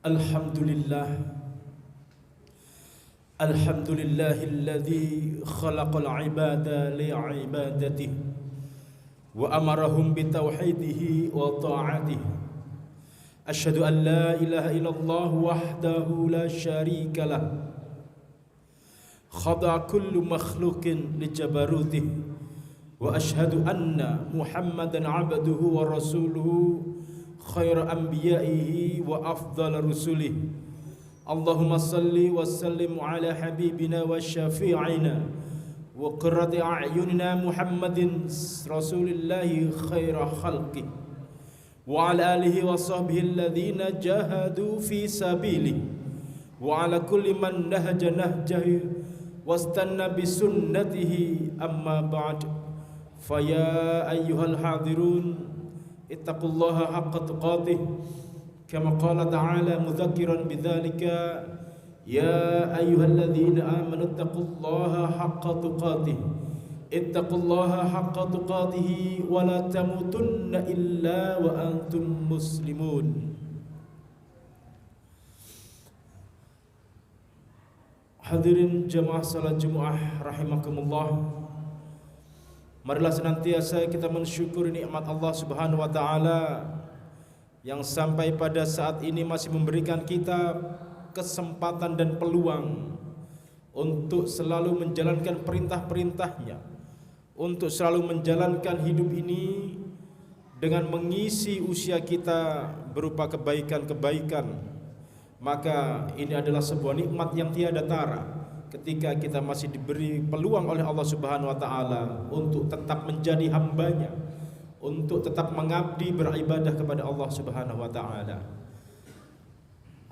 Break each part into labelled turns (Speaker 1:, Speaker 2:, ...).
Speaker 1: Alhamdulillah Alhamdulillahilladzi khalaqal ibada li'ibadatihi wa amarahum bitauhidihi wa ta'atihi. Asyhadu an la ilaha illallah wahdahu la syarika lah. Khada'a kullu makhluqin li jabarutihi wa asyhadu anna Muhammadan 'abduhu wa rasuluhu khairu anbiya'ihi wa afdal rusulihi. Allahumma salli wa sallim ala habibina wa syafi'ina wa qurrati a'yunina Muhammadin rasulillahi khaira khalqi wa ala alihi wa sahbihi alladhina jahadu fi sabili wa ala kulli man nahja nahjahu wastanna bi sunnatihi amma ba'd. Faya ayyuhal hadirun ittaqullaha haqqa tuqatih kama qala ta'ala mudzakiran bidzalika ya ayyuhalladzina amanu ittaqullaha haqqa tuqatih ittaqullaha haqqa tuqatih wa la tamutunna illa wa antum muslimun. Hadirin jamaah salat Jumat rahimakumullah, marilah senantiasa kita mensyukuri nikmat Allah Subhanahu wa taala yang sampai pada saat ini masih memberikan kita kesempatan dan peluang untuk selalu menjalankan perintah-perintahnya, untuk selalu menjalankan hidup ini dengan mengisi usia kita berupa kebaikan-kebaikan. Maka ini adalah sebuah nikmat yang tiada tara ketika kita masih diberi peluang oleh Allah Subhanahu wa taala untuk tetap menjadi hambanya, untuk tetap mengabdi beribadah kepada Allah Subhanahu wa taala.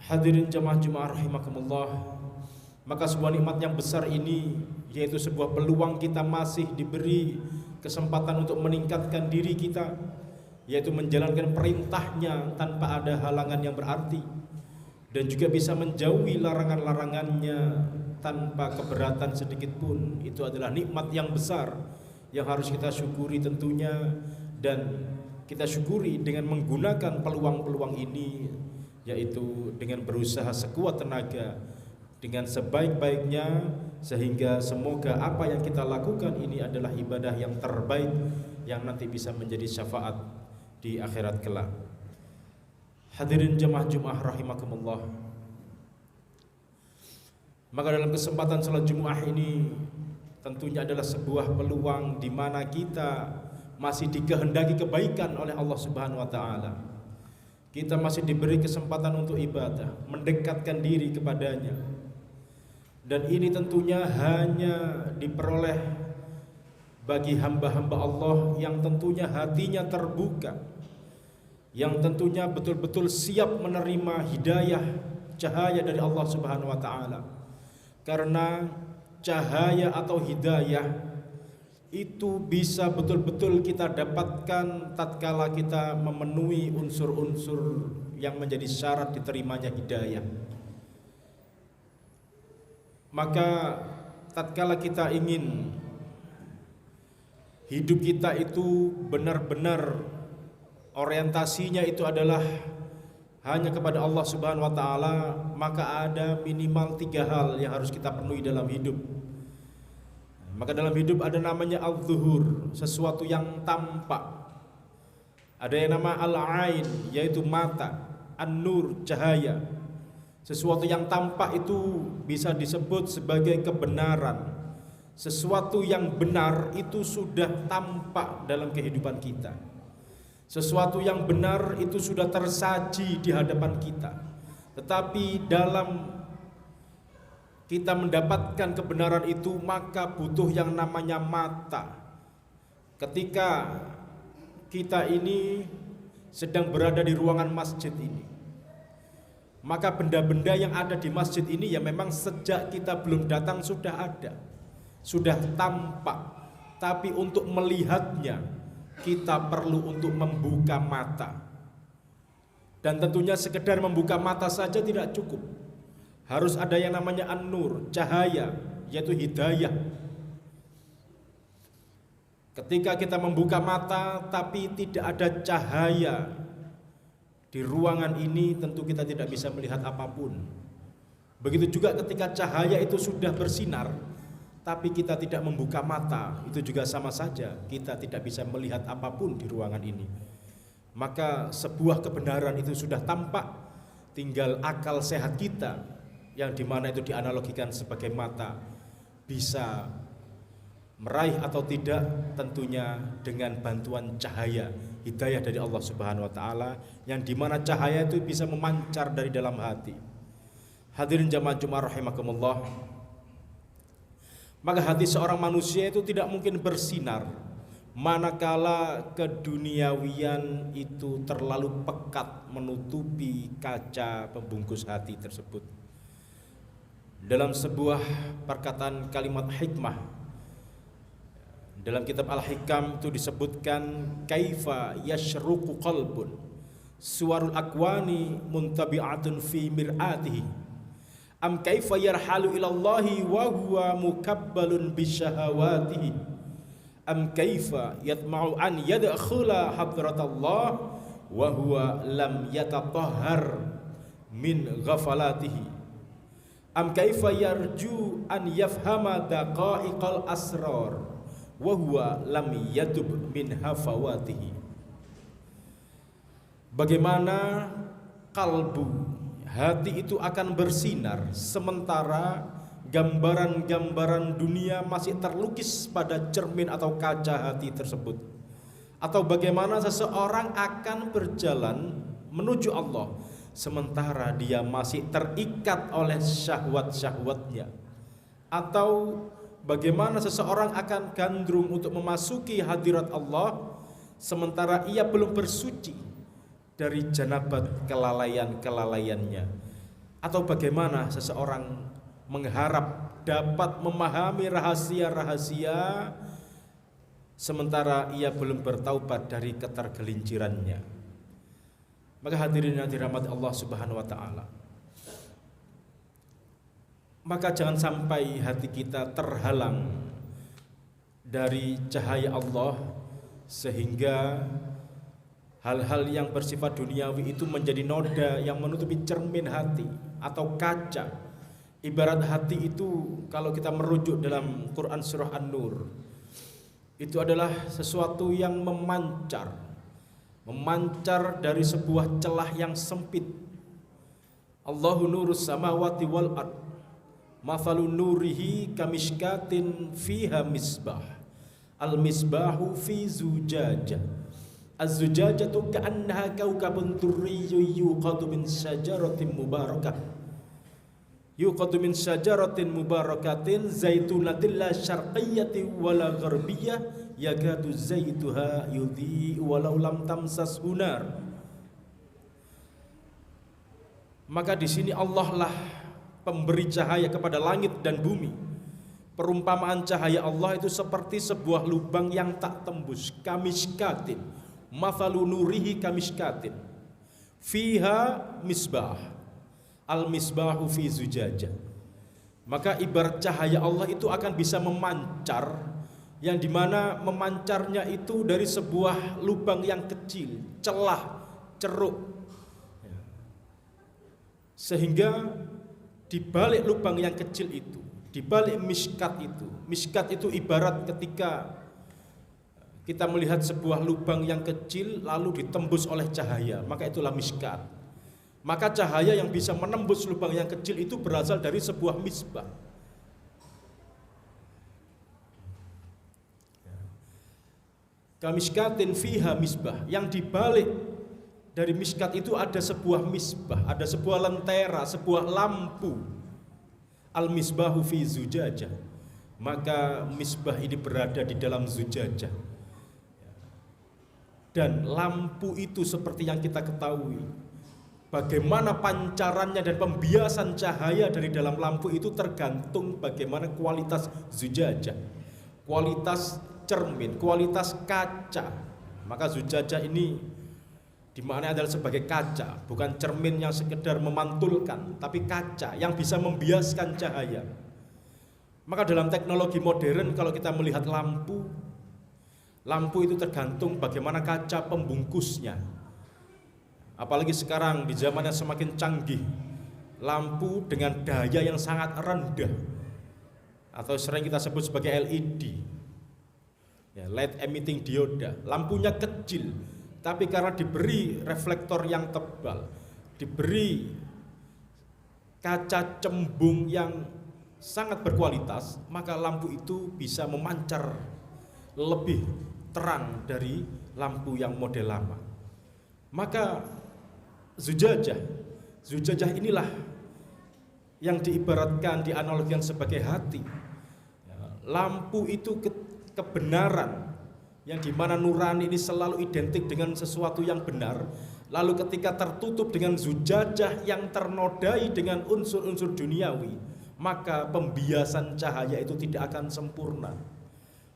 Speaker 1: Hadirin jamaah Jumat rahimakumullah, maka sebuah nikmat yang besar ini, yaitu sebuah peluang kita masih diberi kesempatan untuk meningkatkan diri kita, yaitu menjalankan perintahnya tanpa ada halangan yang berarti, dan juga bisa menjauhi larangan-larangannya tanpa keberatan sedikit pun. Itu adalah nikmat yang besar yang harus kita syukuri tentunya, dan kita syukuri dengan menggunakan peluang-peluang ini, yaitu dengan berusaha sekuat tenaga, dengan sebaik-baiknya, sehingga semoga apa yang kita lakukan ini adalah ibadah yang terbaik yang nanti bisa menjadi syafaat di akhirat kelak. Hadirin jamaah Jumat rahimakumullah, maka dalam kesempatan salat Jumat ini tentunya adalah sebuah peluang di mana kita masih dikehendaki kebaikan oleh Allah Subhanahu wa taala. Kita masih diberi kesempatan untuk ibadah, mendekatkan diri kepadanya. Dan ini tentunya hanya diperoleh bagi hamba-hamba Allah yang tentunya hatinya terbuka, yang tentunya betul-betul siap menerima hidayah, cahaya dari Allah Subhanahu wa taala. Karena cahaya atau hidayah itu bisa betul-betul kita dapatkan tatkala kita memenuhi unsur-unsur yang menjadi syarat diterimanya hidayah. Maka tatkala kita ingin hidup kita itu benar-benar orientasinya itu adalah hanya kepada Allah Subhanahu wa taala, maka ada minimal 3 hal yang harus kita penuhi dalam hidup. Maka dalam hidup ada namanya al-zuhur, sesuatu yang tampak. Ada yang nama al-ain, yaitu mata, an-nur, cahaya. Sesuatu yang tampak itu bisa disebut sebagai kebenaran. Sesuatu yang benar itu sudah tampak dalam kehidupan kita. Sesuatu yang benar itu sudah tersaji di hadapan kita. Tetapi dalam kita mendapatkan kebenaran itu, maka butuh yang namanya mata. Ketika kita ini sedang berada di ruangan masjid ini, maka benda-benda yang ada di masjid ini ya memang sejak kita belum datang sudah ada, sudah tampak. Tapi untuk melihatnya kita perlu untuk membuka mata. Dan tentunya sekedar membuka mata saja tidak cukup. Harus ada yang namanya an-nur, cahaya, yaitu hidayah. Ketika kita membuka mata tapi tidak ada cahaya Di ruangan ini tentu kita tidak bisa melihat apapun. Begitu juga ketika cahaya itu sudah bersinar, tapi kita tidak membuka mata, itu juga sama saja, kita tidak bisa melihat apapun di ruangan ini. Maka sebuah kebenaran itu sudah tampak, tinggal akal sehat kita, yang dimana itu dianalogikan sebagai mata, bisa meraih atau tidak tentunya dengan bantuan cahaya hidayah dari Allah Subhanahu wa taala, yang dimana cahaya itu bisa memancar dari dalam hati. Hadirin jamaah Jumat rahimakumullah, maka hati seorang manusia itu tidak mungkin bersinar manakala keduniawian itu terlalu pekat menutupi kaca pembungkus hati tersebut. Dalam sebuah perkataan kalimat hikmah dalam kitab Al-Hikam itu disebutkan, kaifa yashruqu qalbun suwarul akwani muntabi'atun fi mir'atihi am kaifa yarhalu ilallahi wa huwa mukabbalun bisyahawatihi am kaifa yatma'u an yadkhula hadratallah wa huwa lam yatatahhar min ghafalatihi am kaifa yarju an yafhama daqa'iqal asrar wa huwa lam yatub min hafawatihi. Bagaimana kalbu, hati itu akan bersinar sementara gambaran-gambaran dunia masih terlukis pada cermin atau kaca hati tersebut. Atau bagaimana seseorang akan berjalan menuju Allah sementara dia masih terikat oleh syahwat-syahwatnya. Atau bagaimana seseorang akan gandrung untuk memasuki hadirat Allah sementara ia belum bersuci dari janabat kelalaian-kelalaiannya. Atau bagaimana seseorang mengharap dapat memahami rahasia-rahasia sementara ia belum bertaubat dari ketergelincirannya. Maka hadirin yang dirahmati Allah Subhanahu wa taala, maka jangan sampai hati kita terhalang dari cahaya Allah sehingga hal-hal yang bersifat duniawi itu menjadi noda yang menutupi cermin hati atau kaca. Ibarat hati itu kalau kita merujuk dalam Quran surah An-Nur, itu adalah sesuatu yang memancar dari sebuah celah yang sempit. Allahu nurus samawati wal ard mathalu nurihi kamishkatin fiha misbah al misbahu fi zujajah az-zujajatu ka'annaha kawkabun durriyyun yuqadu min syajaratin mubarakatin zaitunatin la syarqiyyati wala gharbiyyah yakadu zaituha yudhi'u walau lam tamsas hunar. Maka di sini Allah lah pemberi cahaya kepada langit dan bumi. Perumpamaan cahaya Allah itu seperti sebuah lubang yang tak tembus, kamishkatin, mathalu nurihi kamishkatin fiha misbah al misbahu fi zujajah. Maka ibarat cahaya Allah itu akan bisa memancar, yang dimana memancarnya itu dari sebuah lubang yang kecil, celah, ceruk, sehingga di balik lubang yang kecil itu, di balik miskat itu ibarat ketika kita melihat sebuah lubang yang kecil lalu ditembus oleh cahaya, maka itulah miskat. Maka cahaya yang bisa menembus lubang yang kecil itu berasal dari sebuah misbah. Kamishkatin fiha misbah, yang dibalik dari miskat itu ada sebuah misbah, ada sebuah lentera, sebuah lampu. Al misbahu fi zujajah, maka misbah ini berada di dalam zujajah. Dan lampu itu seperti yang kita ketahui, bagaimana pancarannya dan pembiasan cahaya dari dalam lampu itu tergantung bagaimana kualitas zujajah, kualitas cermin, kualitas kaca. Maka zujajah ini dimaknai adalah sebagai kaca, bukan cermin yang sekedar memantulkan, tapi kaca yang bisa membiaskan cahaya. Maka dalam teknologi modern kalau kita melihat lampu itu tergantung bagaimana kaca pembungkusnya. Apalagi sekarang di zaman yang semakin canggih, lampu dengan daya yang sangat rendah atau sering kita sebut sebagai LED, ya, light emitting dioda. Lampunya kecil, tapi karena diberi reflektor yang tebal, diberi kaca cembung yang sangat berkualitas, maka lampu itu bisa memancar lebih terang dari lampu yang model lama. Maka zujajah inilah yang diibaratkan, dianalogikan sebagai hati. Lampu itu kebenaran, yang dimana nurani ini selalu identik dengan sesuatu yang benar. Lalu ketika tertutup dengan zujajah yang ternodai dengan unsur-unsur duniawi, maka pembiasan cahaya itu tidak akan sempurna.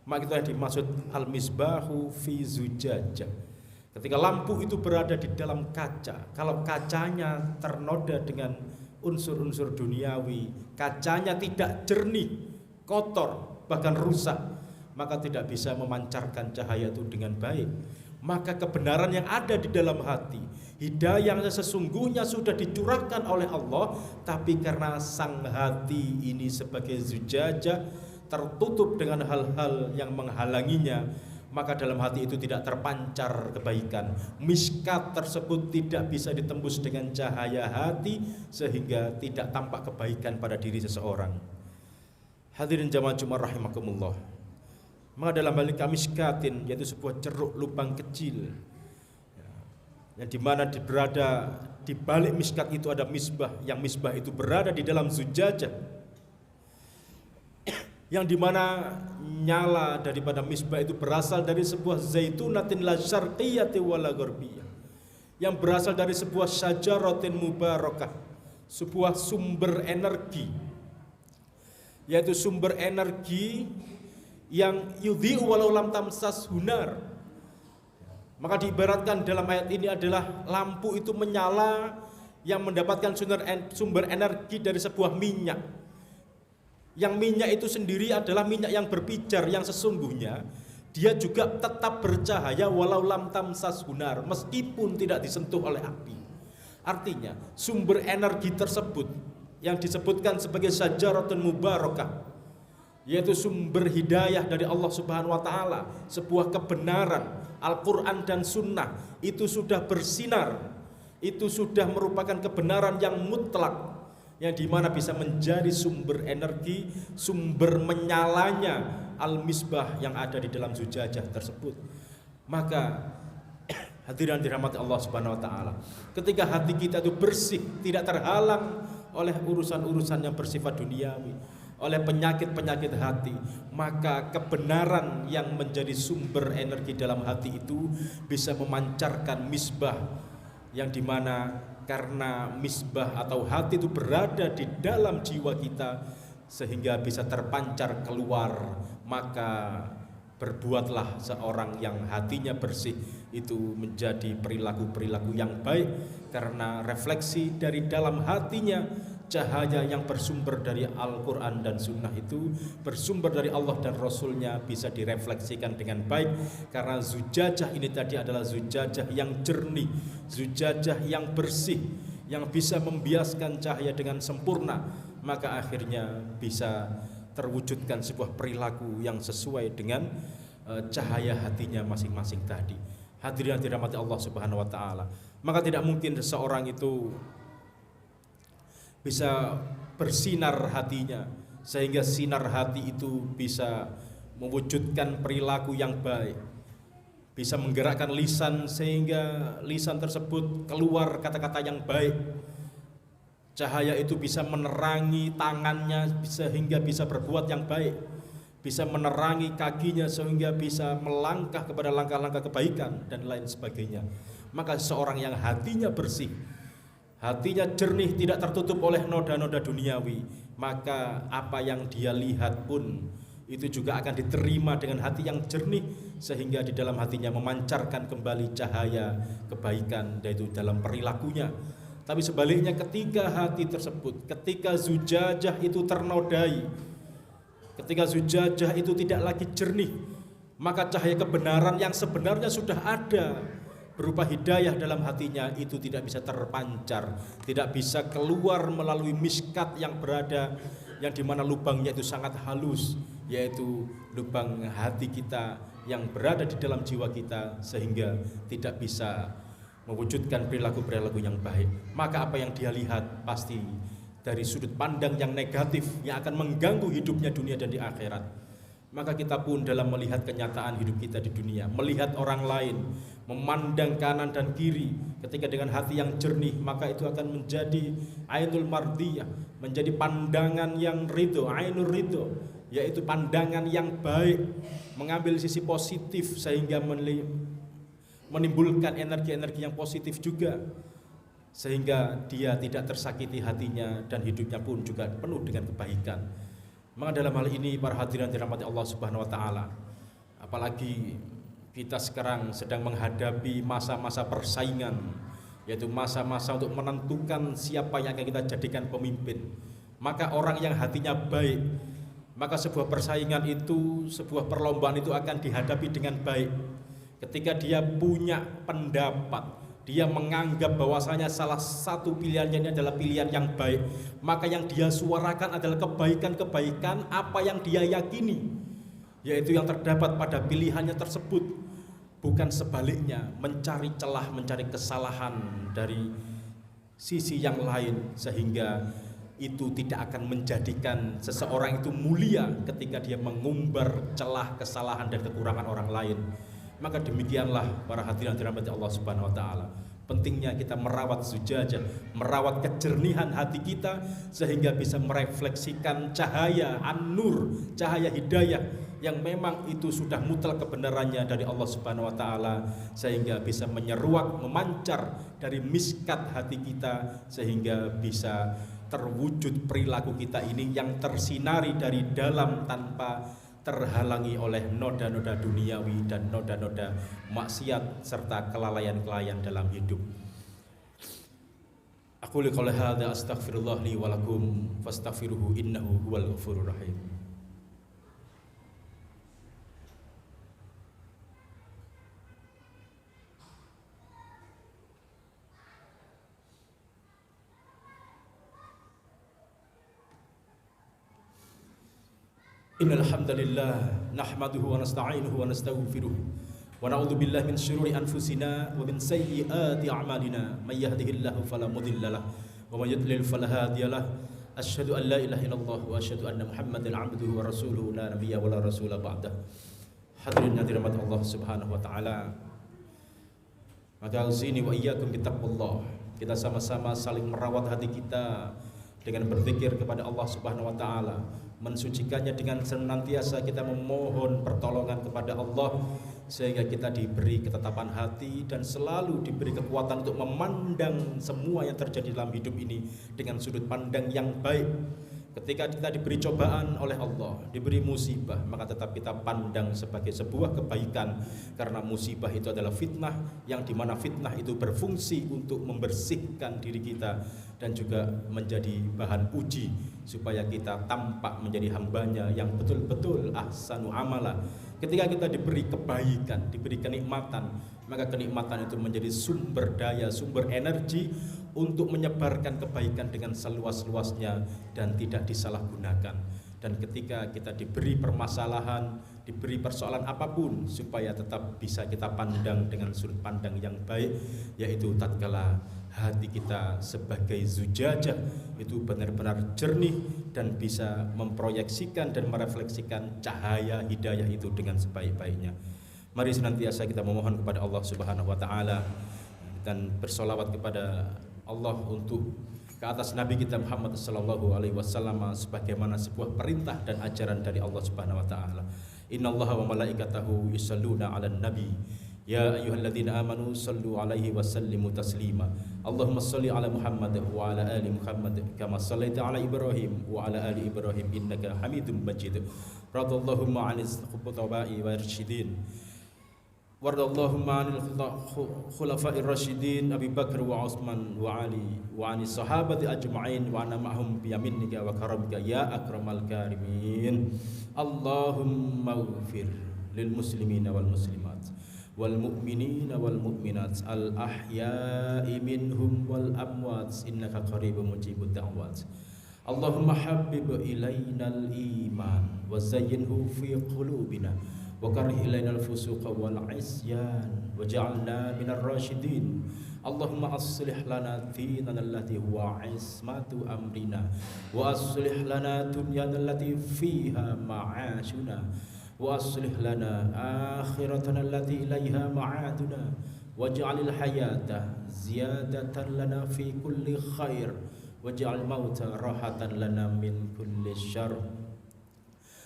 Speaker 1: Maka itu yang dimaksud al-misbahu fi zujajah. Ketika lampu itu berada di dalam kaca, kalau kacanya ternoda dengan unsur-unsur duniawi, kacanya tidak jernih, kotor, bahkan rusak, maka tidak bisa memancarkan cahaya itu dengan baik. Maka kebenaran yang ada di dalam hati, hidayah yang sesungguhnya sudah dicurahkan oleh Allah, tapi karena sang hati ini sebagai zujajah tertutup dengan hal-hal yang menghalanginya, maka dalam hati itu tidak terpancar kebaikan. Miskat tersebut tidak bisa ditembus dengan cahaya hati, sehingga tidak tampak kebaikan pada diri seseorang. Hadirin jamaah Jumat rahimakumullah. Maka dalam hal kamiskatin, yaitu sebuah ceruk lubang kecil, yang dimana berada di balik miskat itu ada misbah, yang misbah itu berada di dalam zujajah, yang dimana nyala daripada misbah itu berasal dari sebuah zaitunatin la syarqiyati wala gharbiyah, yang berasal dari sebuah syajaratin mubarakah, sebuah sumber energi, yaitu sumber energi yang yudhi'u walau lam tamsas hunar. Maka diibaratkan dalam ayat ini adalah lampu itu menyala yang mendapatkan sumber energi dari sebuah minyak, yang minyak itu sendiri adalah minyak yang berpijar, yang sesungguhnya dia juga tetap bercahaya walau lam tamsas hunar, meskipun tidak disentuh oleh api. Artinya sumber energi tersebut yang disebutkan sebagai syajaratun mubarakah, yaitu sumber hidayah dari Allah Subhanahu wa Ta'ala, sebuah kebenaran Al-Quran dan Sunnah, itu sudah bersinar, itu sudah merupakan kebenaran yang mutlak, yang dimana bisa menjadi sumber energi, sumber menyalanya al-misbah yang ada di dalam zujajah tersebut. Maka hadirin dirahmati Allah Subhanahu wa Ta'ala, ketika hati kita itu bersih, tidak terhalang oleh urusan-urusan yang bersifat duniawi, oleh penyakit-penyakit hati, maka kebenaran yang menjadi sumber energi dalam hati itu bisa memancarkan misbah, yang dimana karena misbah atau hati itu berada di dalam jiwa kita sehingga bisa terpancar keluar. Maka berbuatlah seorang yang hatinya bersih itu menjadi perilaku-perilaku yang baik, karena refleksi dari dalam hatinya cahaya yang bersumber dari Al-Quran dan Sunnah itu, bersumber dari Allah dan Rasulnya, bisa direfleksikan dengan baik. Karena zujajah ini tadi adalah zujajah yang jernih, zujajah yang bersih, yang bisa membiaskan cahaya dengan sempurna, maka akhirnya bisa terwujudkan sebuah perilaku yang sesuai dengan cahaya hatinya masing-masing tadi. Hadirin yang dirahmati Allah Subhanahu wa Ta'ala, maka tidak mungkin seseorang itu bisa bersinar hatinya sehingga sinar hati itu bisa mewujudkan perilaku yang baik, bisa menggerakkan lisan sehingga lisan tersebut keluar kata-kata yang baik, cahaya itu bisa menerangi tangannya sehingga bisa berbuat yang baik, bisa menerangi kakinya sehingga bisa melangkah kepada langkah-langkah kebaikan dan lain sebagainya. Maka seorang yang hatinya bersih, hatinya jernih, tidak tertutup oleh noda-noda duniawi, maka apa yang dia lihat pun itu juga akan diterima dengan hati yang jernih, sehingga di dalam hatinya memancarkan kembali cahaya kebaikan, yaitu dalam perilakunya. Tapi sebaliknya, ketika hati tersebut, ketika zujajah itu ternodai, ketika zujajah itu tidak lagi jernih, maka cahaya kebenaran yang sebenarnya sudah ada berupa hidayah dalam hatinya itu tidak bisa terpancar, tidak bisa keluar melalui miskat yang berada, yang dimana lubangnya itu sangat halus, yaitu lubang hati kita yang berada di dalam jiwa kita, sehingga tidak bisa mewujudkan perilaku-perilaku yang baik. Maka apa yang dia lihat pasti dari sudut pandang yang negatif yang akan mengganggu hidupnya dunia dan di akhirat. Maka kita pun dalam melihat kenyataan hidup kita di dunia, melihat orang lain, memandang kanan dan kiri, ketika dengan hati yang jernih, maka itu akan menjadi ainul mardiyah, menjadi pandangan yang ridho, ainul ridho, yaitu pandangan yang baik, mengambil sisi positif sehingga menimbulkan energi-energi yang positif juga, sehingga dia tidak tersakiti hatinya dan hidupnya pun juga penuh dengan kebaikan. Maka dalam hal ini para hadirin dirahmati Allah Subhanahu wa taala, apalagi kita sekarang sedang menghadapi masa-masa persaingan, yaitu masa-masa untuk menentukan siapa yang akan kita jadikan pemimpin. Maka orang yang hatinya baik, maka sebuah persaingan itu, sebuah perlombaan itu akan dihadapi dengan baik. Ketika dia punya pendapat, dia menganggap bahwasanya salah satu pilihannya ini adalah pilihan yang baik, maka yang dia suarakan adalah kebaikan-kebaikan apa yang dia yakini, yaitu yang terdapat pada pilihannya tersebut, bukan sebaliknya mencari celah, mencari kesalahan dari sisi yang lain, sehingga itu tidak akan menjadikan seseorang itu mulia ketika dia mengumbar celah, kesalahan dan kekurangan orang lain. Maka demikianlah para hadirin dirahmati Allah Subhanahu wa taala, pentingnya kita merawat zujajah, merawat kejernihan hati kita, sehingga bisa merefleksikan cahaya an-nur, cahaya hidayah yang memang itu sudah mutlak kebenarannya dari Allah Subhanahu wa taala, sehingga bisa menyeruak, memancar dari miskat hati kita, sehingga bisa terwujud perilaku kita ini yang tersinari dari dalam tanpa terhalangi oleh noda-noda duniawi dan noda-noda maksiat serta kelalaian-kelalaian dalam hidup. Aku qouli hadza astaghfirullah li wa lakum fastaghfiruhu innahu huwal ghafurur rahim. Innal hamdalillah nahmaduhu wa nasta'inuhu wa nastaghfiruh wa na'udzu billahi min syururi anfusina wa min sayyiati a'malina may yahdihillahu fala mudilla lahu wa may yudlil fala hadiyalah. Asyhadu an la ilaha illallah wa asyhadu anna Muhammadan 'abduhu wa rasuluhu la nabiyya wa la rasula ba'dah. Hadirin hadirat Allah Subhanahu wa taala, maka uzini wa iyyakum bittaqwallah. Kita sama-sama saling merawat hati kita dengan berzikir kepada Allah Subhanahu wa taala, mensucikannya dengan senantiasa kita memohon pertolongan kepada Allah, sehingga kita diberi ketetapan hati dan selalu diberi kekuatan untuk memandang semua yang terjadi dalam hidup ini dengan sudut pandang yang baik. Ketika kita diberi cobaan oleh Allah, diberi musibah, maka tetap kita pandang sebagai sebuah kebaikan, karena musibah itu adalah fitnah, yang dimana fitnah itu berfungsi untuk membersihkan diri kita dan juga menjadi bahan uji supaya kita tampak menjadi hambanya yang betul-betul ahsanu amala. Ketika kita diberi kebaikan, diberi kenikmatan, maka kenikmatan itu menjadi sumber daya, sumber energi untuk menyebarkan kebaikan dengan seluas-luasnya dan tidak disalahgunakan. Dan ketika kita diberi permasalahan, diberi persoalan apapun, supaya tetap bisa kita pandang dengan sudut pandang yang baik, yaitu tatkala hati kita sebagai zujajah itu benar-benar jernih dan bisa memproyeksikan dan merefleksikan cahaya hidayah itu dengan sebaik-baiknya. Mari senantiasa kita memohon kepada Allah Subhanahu wa taala dan bersolawat kepada Allah untuk ke atas Nabi kita Muhammad sallallahu alaihi wasallam sebagaimana sebuah perintah dan ajaran dari Allah Subhanahu wa taala. Innallaha wa malaikatahu yusholluna 'alan nabi ya ayyuhalladzina amanu shallu 'alaihi wa sallimu taslima. Allahumma shalli 'ala Muhammad wa 'ala ali Muhammad kama shallaita 'ala Ibrahim wa 'ala ali Ibrahim innaka Hamidum Majid. Radallahumma 'anil khulafa'i wasyidin. Wardallahumma 'anil khulafa'ir rasyidin Abi Bakar wa Utsman wa Ali wa 'anis sahabati ajma'in wa ana ma'hum bi yaminika wa karamika ya akramal karimin. Allahumma ighfir lil muslimina wal muslimat wal mu'minina wal mu'minat al ahya'i minhum wal amwat innaka qaribun mujibud da'wat. Allahumma habbib ilainal iman wa zayyinhu fi qulubina wa karih ilainal fusuqa wal isyan waj'alna minar rasyidin. Allahumma aslih lana dinana allati huwa ismatu amrina wa aslih lana dunyana allati fiha ma'ashuna wa aslih lana akhiratana allati ilaiha ma'aduna waj'alil hayata ziyadatan lana fi kulli khair waj'al mauta rahatan lana min kulli syarr.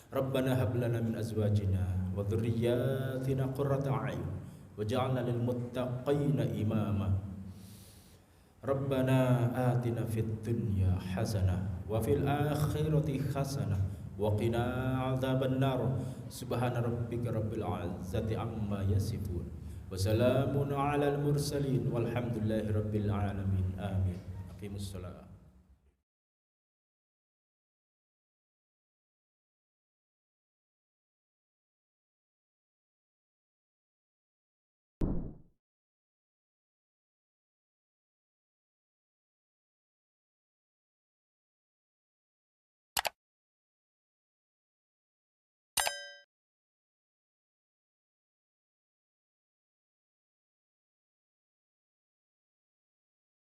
Speaker 1: Rabbana hab lana min azwajina wa dhurriyyatina qurrata a'yun waj'alna lil muttaqina imama. Rabbana atina fid dunya hasanah wa fil akhirati hasanah wa qina adzabannar. Subhana rabbika rabbil izzati amma yasifun wa salamun alal mursalin walhamdulillahi rabbil alamin. Amin. Aqimus shalah.